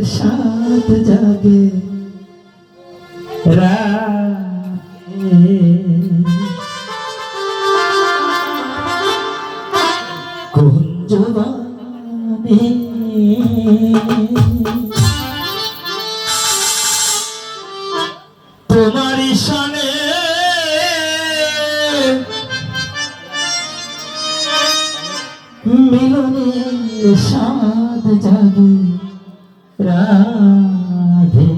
সাত জাগে রাতে কুঞ্জবনে তোমারি সনে মিলনের সাত জাগে রাধে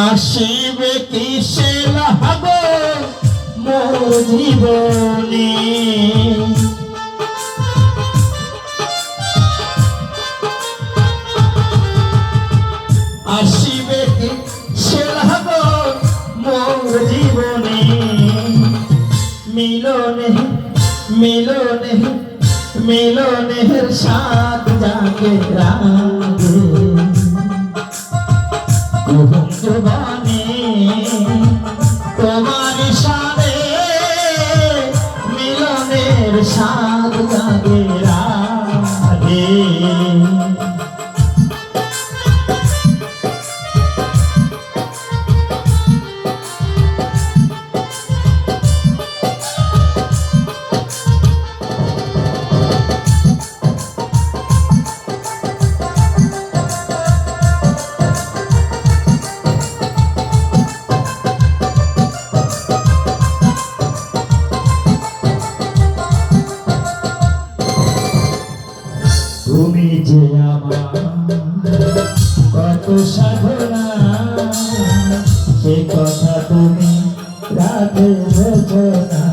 আসিবে কিসে লাহাগো মোর জীবনে আসিবে কিসে লাহাগো মোর জীবনে মিলনে মিলনে মিলনের সাত জাগে রাধে কুঞ্জবনে তোমার সাথে মিলনের সাত জাগে রাধে তুমি যে আমার কত সাধনা সে কথা তুমি রাধে বোঝো না